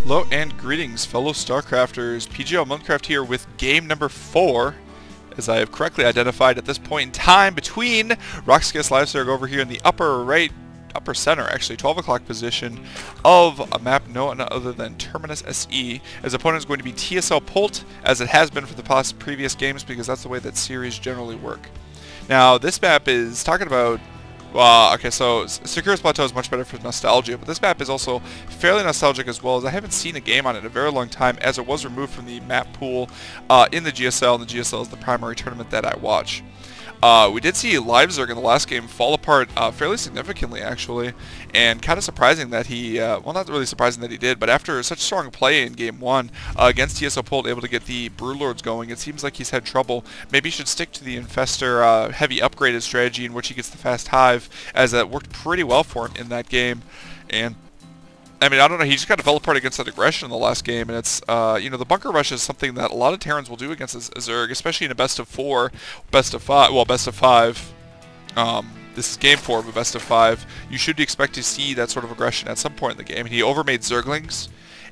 Hello and greetings, fellow StarCrafters. PGL Minecraft here with game number 4, as I have correctly identified at this point in time, between roxkisLive Zerg over here in the upper center, actually, 12 o'clock position of a map no other than Terminus SE. His opponent is going to be TSL Polt, as it has been for the past previous games, because that's the way that series generally work. Now, this map is talking about okay, so Securus Plateau is much better for nostalgia, but this map is also fairly nostalgic as well, as I haven't seen a game on it in a very long time, as it was removed from the map pool in the GSL, and the GSL is the primary tournament that I watch. We did see Live Zerg in the last game fall apart fairly significantly, actually, and kind of surprising that he, well, not really surprising that he did, but after such strong play in Game 1 against TSL Polt, able to get the Broodlords going, it seems like he's had trouble. Maybe he should stick to the Infestor heavy upgraded strategy in which he gets the fast hive, as that worked pretty well for him in that game. And I mean, I don't know, he just got to fell apart against that aggression in the last game, and it's, you know, the bunker rush is something that a lot of Terrans will do against a Zerg, especially in a best of 4, best of 5, well, best of 5. This is game 4 of a best of 5. You should expect to see that sort of aggression at some point in the game. He overmade Zerglings,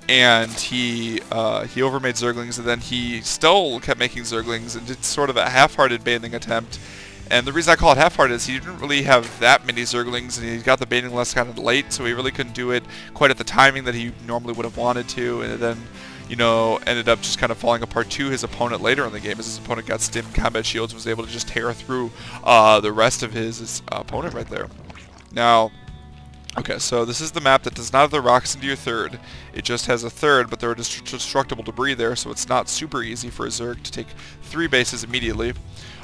and he overmade Zerglings, and then he still kept making Zerglings, and did sort of a half-hearted bathing attempt. And the reason I call it half-hearted is he didn't really have that many Zerglings, and he got the baiting list kind of late, so he really couldn't do it quite at the timing that he normally would have wanted to, and then, you know, ended up just kind of falling apart to his opponent later in the game, as his opponent got stim combat shields and was able to just tear through the rest of his opponent right there. Now, okay, so this is the map that does not have the rocks into your third. It just has a third, but there are destructible debris there, so it's not super easy for a Zerg to take 3 bases immediately,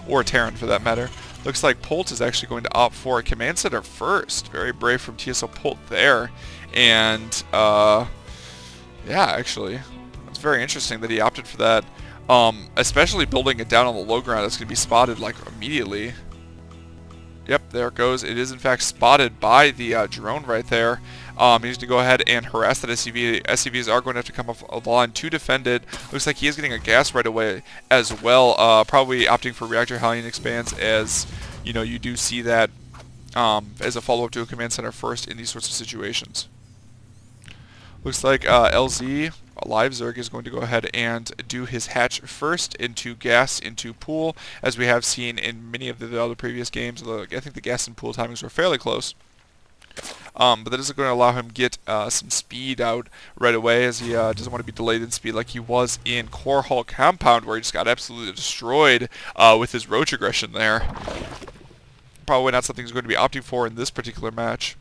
or a Terran for that matter. Looks like Polt is actually going to opt for a command center first. Very brave from TSL Polt there. And, yeah, actually, it's very interesting that he opted for that. Especially building it down on the low ground, that's going to be spotted, like, immediately. Yep, there it goes. It is in fact spotted by the drone right there. He needs to go ahead and harass that SCV. SCVs are going to have to come off a line to defend it. Looks like he is getting a gas right away as well. Probably opting for Reactor Hellion expands, as you know, you do see that as a follow-up to a command center first in these sorts of situations. Looks like LZ, Live Zerg, is going to go ahead and do his hatch first into gas, into pool, as we have seen in many of the other previous games. Although I think the gas and pool timings were fairly close. But that is going to allow him get some speed out right away, as he doesn't want to be delayed in speed like he was in Core Hull Compound, where he just got absolutely destroyed with his roach aggression there. Probably not something he's going to be opting for in this particular match.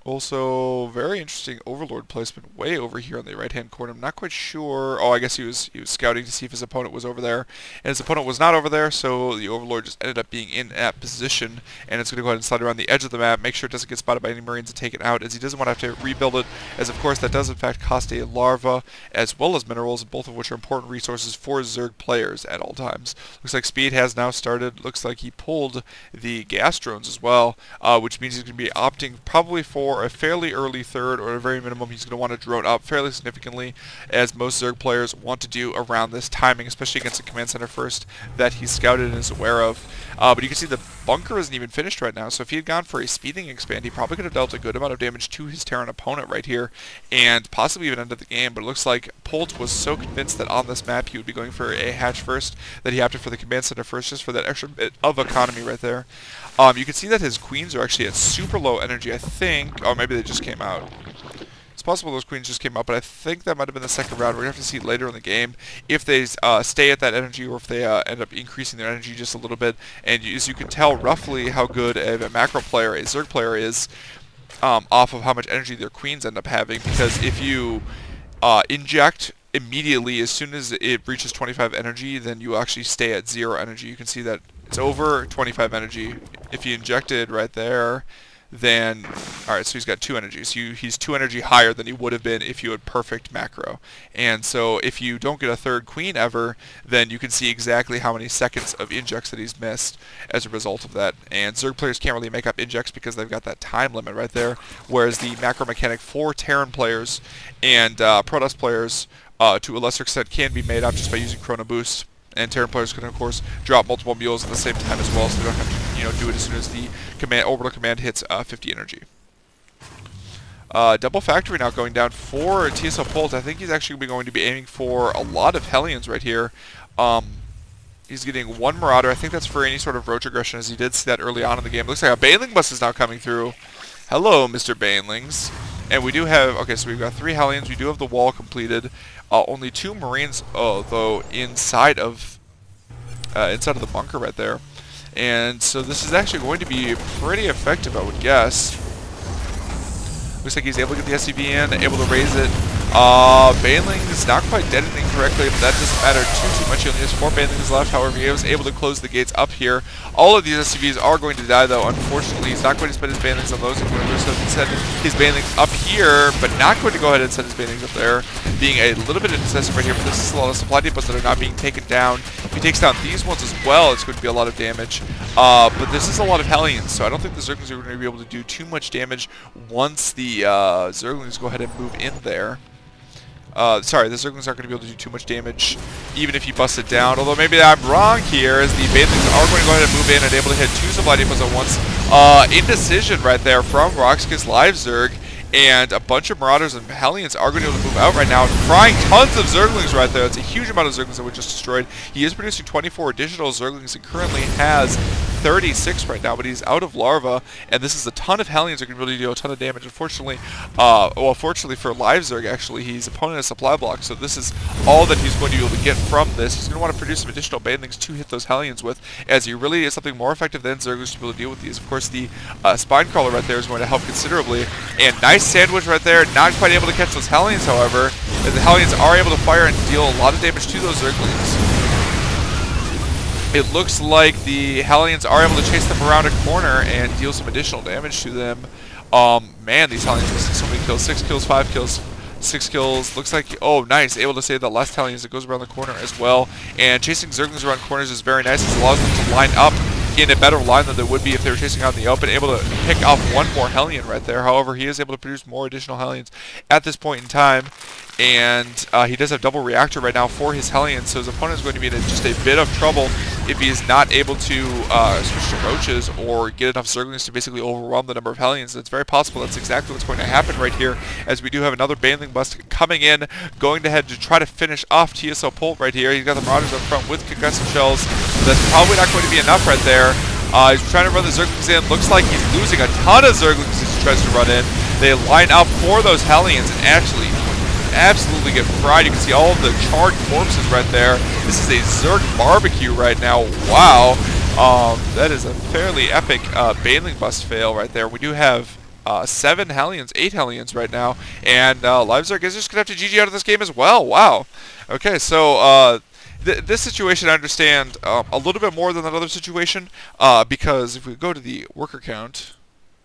Also, very interesting Overlord placement way over here on the right-hand corner. I'm not quite sure. Oh, I guess he was scouting to see if his opponent was over there. And his opponent was not over there, so the Overlord just ended up being in that position. And it's going to go ahead and slide around the edge of the map, make sure it doesn't get spotted by any Marines and take it out, as he doesn't want to have to rebuild it, as of course that does in fact cost a larva, as well as minerals, both of which are important resources for Zerg players at all times. Looks like speed has now started. Looks like he pulled the gas drones as well, which means he's going to be opting probably for a fairly early third, or at a very minimum he's going to want to drone up fairly significantly, as most Zerg players want to do around this timing, especially against a command center first that he's scouted and is aware of. But you can see the bunker isn't even finished right now, so if he had gone for a speeding expand, he probably could have dealt a good amount of damage to his Terran opponent right here, and possibly even ended the game. But it looks like Polt was so convinced that on this map he would be going for a hatch first, that he opted for the command center first, just for that extra bit of economy right there. You can see that his queens are actually at super low energy, I think. Oh, maybe they just came out. It's possible those queens just came out, but I think that might have been the second round. We're going to have to see later in the game if they stay at that energy, or if they end up increasing their energy just a little bit. And as you can tell roughly how good a macro player, a Zerg player is, off of how much energy their queens end up having. Because if you inject immediately, as soon as it reaches 25 energy, then you actually stay at 0 energy. You can see that it's over 25 energy. If you injected right there, then, alright, so he's got 2 energy. So he's 2 energy higher than he would have been if you had perfect macro. And so if you don't get a third queen ever, then you can see exactly how many seconds of injects that he's missed as a result of that. And Zerg players can't really make up injects because they've got that time limit right there, whereas the macro mechanic for Terran players and Protoss players, to a lesser extent, can be made up just by using Chrono Boost. And Terran players can, of course, drop multiple mules at the same time as well, so they don't have to, you know, do it as soon as the orbital command hits 50 energy. Double factory now going down for TSL Polt. I think he's actually going to be aiming for a lot of Hellions right here. He's getting one Marauder. I think that's for any sort of roach aggression, as he did see that early on in the game. It looks like a Baneling bus is now coming through. Hello, Mr. Banelings. And we do have, okay, so we've got 3 Hellions. We do have the wall completed. Only 2 Marines, though, inside of the bunker right there. And so this is actually going to be pretty effective, I would guess. Looks like he's able to get the SCV in, able to raise it. Baneling is not quite detonating correctly, but that doesn't matter too much. He only has 4 Banelings left. However, he was able to close the gates up here. All of these SCVs are going to die, though. Unfortunately, he's not going to spend his Banelings on those. He's going to send his Banelings up here, but not going to go ahead and send his Banelings up there. Being a little bit indecisive right here, but this is a lot of supply depots that are not being taken down. If he takes down these ones as well, it's going to be a lot of damage. But this is a lot of Hellions, so I don't think the Zerglings are going to be able to do too much damage once the Zerglings go ahead and move in there. Sorry, the Zerglings aren't going to be able to do too much damage, even if you bust it down. Although maybe I'm wrong here, as the Banelings are going to go ahead and move in and able to hit 2 supply depots at once. Indecision right there from roxkisLive Zerg. And a bunch of Marauders and Hellions are going to be able to move out right now, frying tons of Zerglings right there. It's a huge amount of Zerglings that we just destroyed. He is producing 24 additional Zerglings and currently has 36 right now, but he's out of larva, and this is a ton of Hellions that can really do a ton of damage. Unfortunately, well, fortunately for Live Zerg, actually, his opponent has supply block, so this is all that he's going to be able to get from this. He's going to want to produce some additional Banelings to hit those Hellions with, as he really is something more effective than Zerglings to be able to deal with these. Of course, the Spine Crawler right there is going to help considerably, and nice sandwich right there. Not quite able to catch those Hellions, however, as the Hellions are able to fire and deal a lot of damage to those Zerglings. It looks like the Hellions are able to chase them around a corner and deal some additional damage to them. Man, these Hellions missing so many kills. 6 kills, 5 kills, 6 kills. Looks like, oh, nice. Able to save the last Hellions that goes around the corner as well. And chasing Zerglings around corners is very nice. It allows them to line up in a better line than they would be if they were chasing out in the open. Able to pick off one more Hellion right there. However, he is able to produce more additional Hellions at this point in time. And he does have double reactor right now for his Hellions, so his opponent is going to be in just a bit of trouble if he is not able to switch to Roaches or get enough Zerglings to basically overwhelm the number of Hellions. It's very possible that's exactly what's going to happen right here, as we do have another Baneling bust coming in, going ahead to try to finish off TSL Polt right here. He's got the Marauders up front with concussive shells. That's probably not going to be enough right there. He's trying to run the Zerglings in. Looks like he's losing a ton of Zerglings as he tries to run in. They line up for those Hellions and actually absolutely get fried. You can see all of the charred corpses right there. This is a Zerg barbecue right now. Wow. That is a fairly epic Baneling bust fail right there. We do have 7 Hellions, 8 Hellions right now, and Live Zerg is just going to have to GG out of this game as well. Wow. Okay, so this situation I understand a little bit more than that other situation, because if we go to the worker count,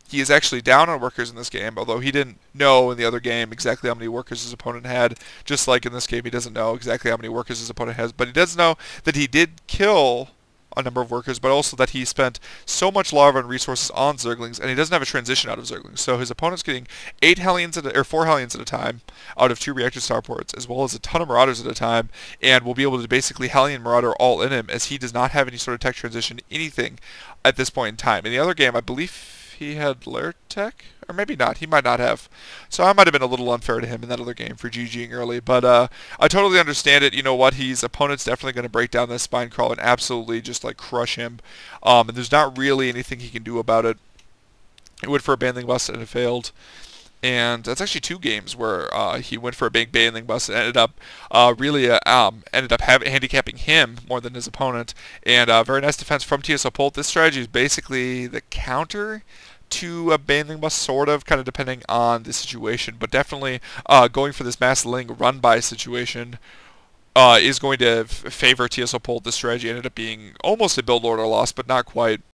he is actually down on workers in this game, although he didn't know in the other game exactly how many workers his opponent had. Just like in this game, he doesn't know exactly how many workers his opponent has, but he does know that he did kill a number of workers, but also that he spent so much larva and resources on Zerglings, and he doesn't have a transition out of Zerglings. So his opponent's getting 8 Hellions or 4 Hellions at a time out of 2 reactor starports, as well as a ton of Marauders at a time, and will be able to basically Hellion Marauder all in him, as he does not have any sort of tech transition, anything at this point in time. In the other game, I believe he had Lair Tech, or maybe not. He might not have. So I might have been a little unfair to him in that other game for GGing early. But I totally understand it. You know what? His opponent's definitely going to break down this Spine Crawl and absolutely just like crush him. And there's not really anything he can do about it. He went for a Baneling bust and it failed. And that's actually 2 games where he went for a big Baneling bust and ended up handicapping him more than his opponent. And very nice defense from TSL Polt. This strategy is basically the counter to a Baneling bust, sort of, kind of depending on the situation. But definitely going for this mass ling run-by situation is going to favor TSL Polt. This strategy ended up being almost a build order loss, but not quite.